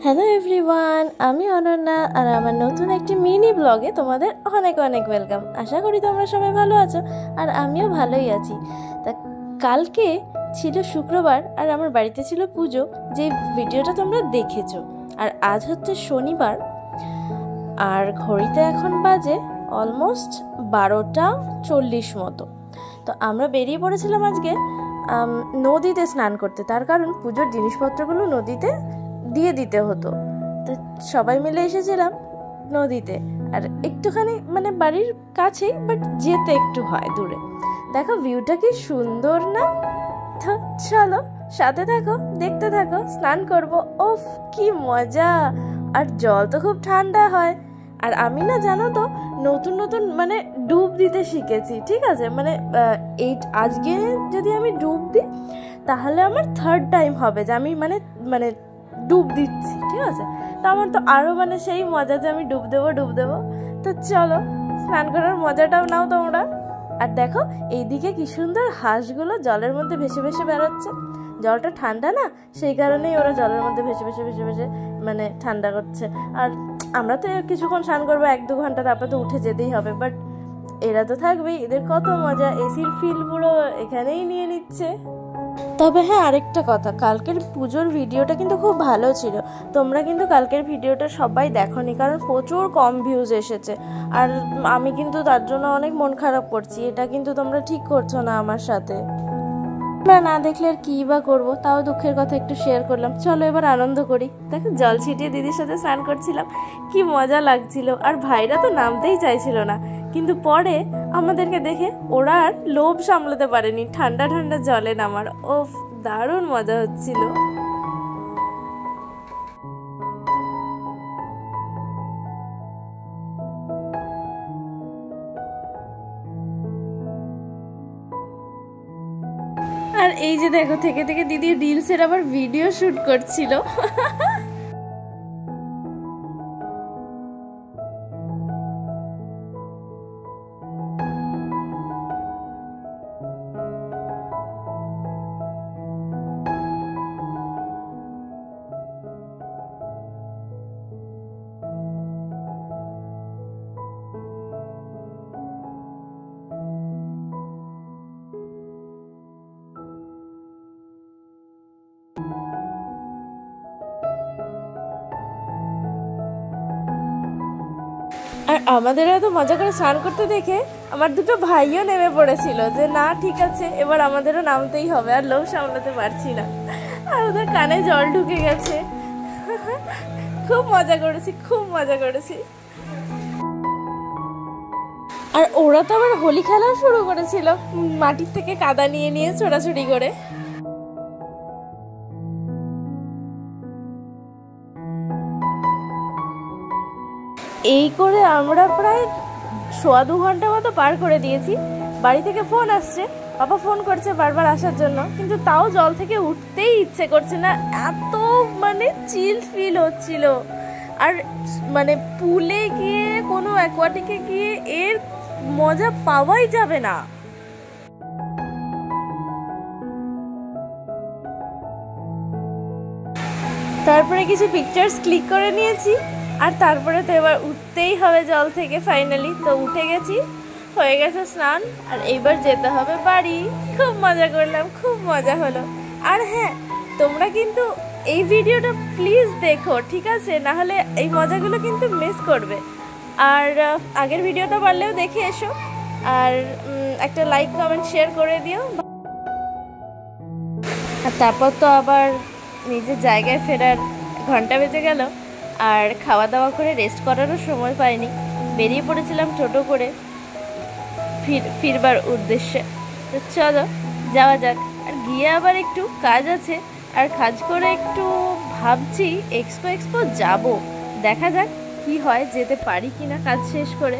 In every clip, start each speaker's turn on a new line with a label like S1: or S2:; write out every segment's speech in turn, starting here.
S1: Hello everyone, আমি অনন্যা আর আমার নতুন একটি মিনি ব্লগে তোমাদের অনেক অনেক ওয়েলকাম। আশা করি তোমরা সবাই ভালো আছো আর আমিও ভালোই আছি। তা কালকে ছিল শুক্রবার আর আমার বাড়িতে ছিল পুজো, যে ভিডিওটা তোমরা দেখেছো। আর আজ হচ্ছে শনিবার আর ঘড়িতে এখন বাজে অলমোস্ট 12:40 মতো। তো আমরা বেরিয়ে পড়েছিলাম আজকে নদীতে স্নান করতে, তার কারণ পুজোর জিনিসপত্রগুলো নদীতে দিয়ে দিতে হতো। তো সবাই মিলে এসেছিলাম নদীতে, আর একটুখানি মানে বাড়ির কাছেই, বাট যেতে একটু হয় দূরে। দেখো ভিউটা কি সুন্দর না? তো চলো সাথে থাকো, দেখতে থাকো, স্নান করবো। ওফ কি মজা! আর জল তো খুব ঠান্ডা হয়। আর আমি না জানো তো নতুন নতুন মানে ডুব দিতে শিখেছি, ঠিক আছে? মানে আজকে যদি আমি ডুব দিই তাহলে আমার থার্ড টাইম হবে যে আমি মানে মানে ডুব দিচ্ছি, ঠিক আছে? তো আমার তো আরও মানে সেই মজা যে আমি ডুব দেবো। তো চলো স্নান করার মজাটাও নাও তোমরা। আর দেখো এইদিকে কি সুন্দর হাঁসগুলো জলের মধ্যে ভেসে ভেসে বেড়াচ্ছে। জলটা ঠান্ডা না, সেই কারণেই ওরা জলের মধ্যে ভেসে ভেসে মানে ঠান্ডা করছে। আর আমরা তো কিছুক্ষণ স্নান করবো, 1-2 ঘন্টা, তারপরে তো উঠে যেতেই হবে। বাট এরা তো থাকবেই, এদের কত মজা, এসির ফিল পুরো এখানেই নিয়ে নিচ্ছে। তবে হ্যাঁ, আরেকটা কথা, কালকের পুজোর ভিডিওটা কিন্তু খুব ভালো ছিল। তোমরা কিন্তু কালকের ভিডিওটা সবাই দেখোনি, কারণ প্রচুর কম ভিউজ এসেছে। আর আমি কিন্তু তার জন্য অনেক মন খারাপ করছি। এটা কিন্তু তোমরা ঠিক করছো না আমার সাথে। আমরা না দেখলে আর কী বা করবো, তাও দুঃখের কথা একটু শেয়ার করলাম। চলো এবার আনন্দ করি। দেখো জল ছিটিয়ে দিদির সাথে স্নান করছিলাম, কি মজা লাগছিল। আর ভাইরা তো নামতেই চাইছিল না, কিন্তু পরে আমাদেরকে দেখে ওরা আর লোভ সামলাতে পারেনি ঠান্ডা ঠান্ডা জলে নামার। ওফ দারুণ মজা হচ্ছিল। আর এই যে দেখো থেকে থেকে দিদি রিলসের আবার ভিডিও শুট করছিল। আর আমাদের এত মজা করে স্নান করতে দেখে আমার দুটো ভাইও নেমে পড়েছিল যে না ঠিক আছে এবার আমাদেরও নামতেই হবে। আর লোভ সামলাতে পারছি না, আর ওদের কানে জল ঢুকে গেছে। খুব মজা করেছি। আর ওরা তো আবার হোলি খেলাও শুরু করেছিল, মাটির থেকে কাদা নিয়ে ছোড়াছুড়ি করে। এই করে আমরা প্রায় 1.25 ঘন্টা মতো পার করে দিয়েছি। বাড়ি থেকে ফোন আসছে, বাবা ফোন করছে বারবার আসার জন্য, কিন্তু তাও জল থেকে উঠতেই ইচ্ছে করছে না, এত মানে চিল ফিল হচ্ছিল। আর মানে পুলে গিয়ে কোনো অ্যাকোয়াটিকে গিয়ে এর মজা পাওয়াই যাবে না। তারপরে কিছু পিকচার্স ক্লিক করে নিয়েছি, আর তারপরে তো এবার উঠতেই হবে জল থেকে। ফাইনালি তো উঠে গেছি, হয়ে গেছে স্নান, আর এইবার যেতে হবে বাড়ি। খুব মজা করলাম, খুব মজা হলো। আর হ্যাঁ, তোমরা কিন্তু এই ভিডিওটা প্লিজ দেখো, ঠিক আছে? না হলে এই মজাগুলো কিন্তু মিস করবে। আর আগের ভিডিওটা পারলেও দেখে এসো, আর একটা লাইক কমেন্ট শেয়ার করে দিও। আর তারপর তো আবার নিজের জায়গায় ফেরার ঘন্টা বেজে গেল, আর খাওয়া দাওয়া করে রেস্ট করারও সময় পাইনি। বেরিয়ে পড়েছিলাম টোটো করে ফিরবার উদ্দেশ্যে। তো চলো যাওয়া যাক। আর গিয়ে আবার একটু কাজ আছে, আর কাজ করে একটু ভাবছি এক্সপো যাব। দেখা যাক কি হয়, যেতে পারি কিনা কাজ শেষ করে।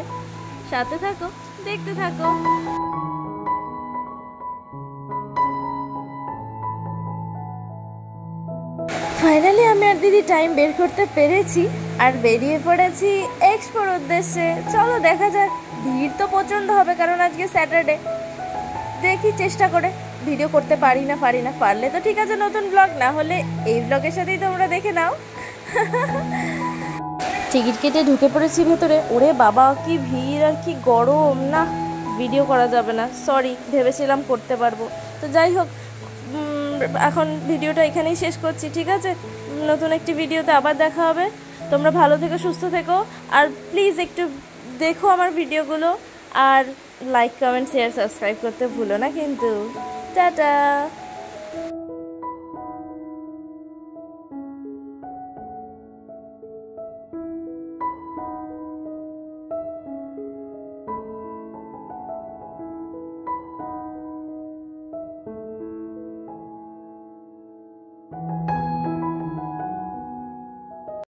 S1: সাথে থাকো, দেখতে থাকো। ফাইনালি আমি আর দিদি টাইম বের করতে পেরেছি, আর বেরিয়ে পড়েছি এক্সপোর উদ্দেশ্যে। চলো দেখা যাক। ভিড় তো প্রচণ্ড হবে, কারণ আজকে স্যাটারডে। দেখি চেষ্টা করে ভিডিও করতে পারি না। পারলে তো ঠিক আছে নতুন ব্লগ, না হলে এই ব্লগের সাথেই তোমরা দেখে নাও। টিকিট কেটে ঢুকে পড়েছি ভেতরে। ওরে বাবা কি ভিড় আর কি গরম, না ভিডিও করা যাবে না, সরি, ভেবেছিলাম করতে পারবো। তো যাই হোক, এখন ভিডিওটা এখানেই শেষ করছি, ঠিক আছে? নতুন একটি ভিডিওতে আবার দেখা হবে। তোমরা ভালো থেকো, সুস্থ থেকো, আর প্লিজ একটু দেখো আমার ভিডিওগুলো, আর লাইক, কমেন্ট, শেয়ার, সাবস্ক্রাইব করতে ভুলো না কিন্তু। টাটা।